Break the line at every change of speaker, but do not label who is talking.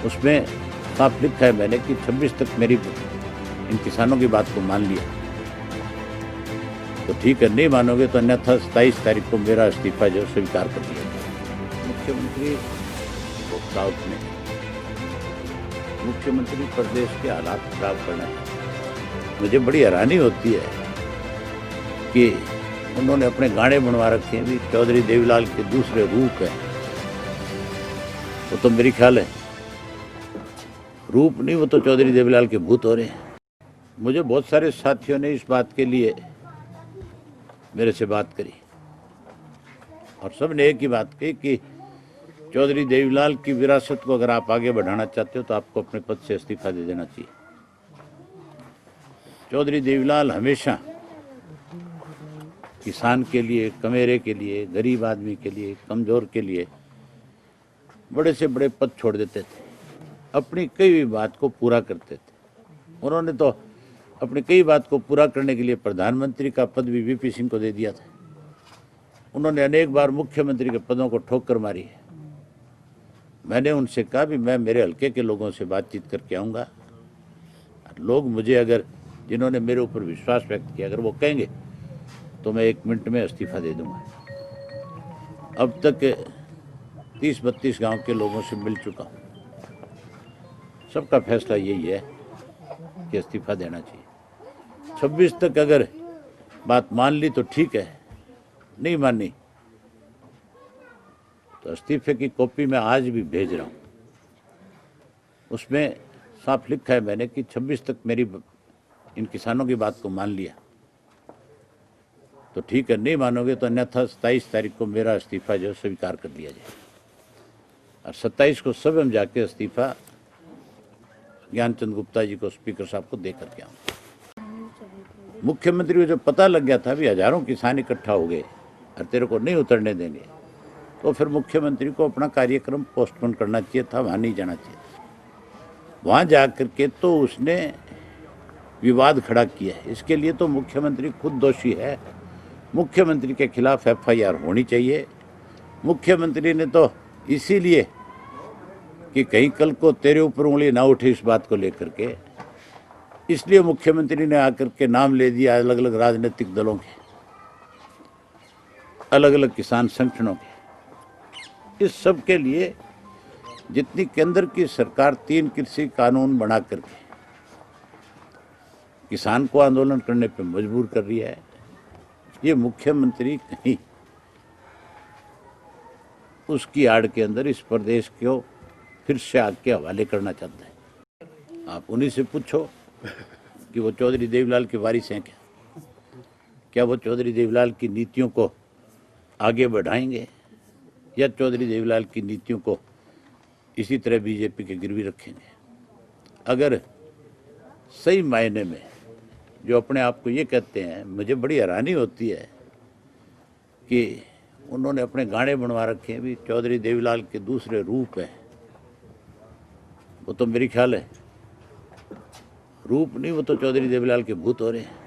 उसमें साफ लिखा है मैंने कि 26 तक मेरी इन किसानों की बात को मान लिया तो ठीक है, नहीं मानोगे तो अन्यथा 27 तारीख को मेरा इस्तीफा जो स्वीकार कर लिया जाए। मुख्यमंत्री को साउथ में मुख्यमंत्री प्रदेश के हालात खराब करना है। मुझे बड़ी हैरानी होती है कि उन्होंने अपने गाने बनवा रखे हैं भी चौधरी देवीलाल के दूसरे रूप है। वो तो मेरी ख्याल है रूप नहीं, वो तो चौधरी देवीलाल के भूत हो रहे हैं। मुझे बहुत सारे साथियों ने इस बात के लिए मेरे से बात करी और सब ने एक ही बात कही कि चौधरी देवीलाल की विरासत को अगर आप आगे बढ़ाना चाहते हो तो आपको अपने पद से इस्तीफा दे देना चाहिए। चौधरी देवीलाल हमेशा किसान के लिए, कमेरे के लिए, गरीब आदमी के लिए, कमजोर के लिए बड़े से बड़े पद छोड़ देते थे, अपनी कई भी बात को पूरा करते थे। उन्होंने तो अपनी कई बात को पूरा करने के लिए प्रधानमंत्री का पद भी वीपी सिंह को दे दिया था। उन्होंने अनेक बार मुख्यमंत्री के पदों को ठोकर मारी है। मैंने उनसे कहा भी मैं मेरे हल्के के लोगों से बातचीत करके आऊँगा, लोग मुझे अगर जिन्होंने मेरे ऊपर विश्वास व्यक्त किया अगर वो कहेंगे तो मैं 1 मिनट में इस्तीफा दे दूंगा। अब तक 30-32 गांव के लोगों से मिल चुका हूँ, सबका फैसला यही है कि इस्तीफा देना चाहिए। 26 तक अगर बात मान ली तो ठीक है, नहीं मानी तो इस्तीफे की कॉपी मैं आज भी भेज रहा हूँ। उसमें साफ लिखा है मैंने कि 26 तक मेरी इन किसानों की बात को मान लिया तो ठीक है, नहीं मानोगे तो अन्यथा 27 तारीख को मेरा इस्तीफा जो स्वीकार कर लिया जाए और 27 को सब हम जाके इस्तीफा ज्ञानचंद गुप्ता जी को, स्पीकर साहब को दे करके आऊँ। मुख्यमंत्री को जब पता लग गया था भी हजारों किसान इकट्ठा हो गए और तेरे को नहीं उतरने देंगे तो फिर मुख्यमंत्री को अपना कार्यक्रम पोस्टपोन करना चाहिए था, वहाँ नहीं जाना चाहिए। वहाँ जा करके तो उसने विवाद खड़ा किया है। इसके लिए तो मुख्यमंत्री खुद दोषी है। मुख्यमंत्री के खिलाफ FIR होनी चाहिए। मुख्यमंत्री ने तो इसीलिए कि कहीं कल को तेरे ऊपर उंगली ना उठे इस बात को लेकर के, इसलिए मुख्यमंत्री ने आकर के नाम ले दिया अलग अलग राजनीतिक दलों के, अलग अलग किसान संगठनों के। इस सब के लिए जितनी केंद्र की सरकार 3 कृषि कानून बना करके किसान को आंदोलन करने पर मजबूर कर रही है, ये मुख्यमंत्री कहीं उसकी आड़ के अंदर इस प्रदेश को फिर से आग के हवाले करना चाहता है। आप उन्हीं से पूछो कि वो चौधरी देवीलाल के वारिस हैं क्या वो चौधरी देवीलाल की नीतियों को आगे बढ़ाएंगे या चौधरी देवीलाल की नीतियों को इसी तरह बीजेपी के गिरवी रखेंगे। अगर सही मायने में जो अपने आप को ये कहते हैं, मुझे बड़ी हैरानी होती है कि उन्होंने अपने गाने बनवा रखे हैं भी चौधरी देवीलाल के दूसरे रूप है। वो तो मेरी ख्याल है रूप नहीं, वो तो चौधरी देवीलाल के भूत हो रहे हैं।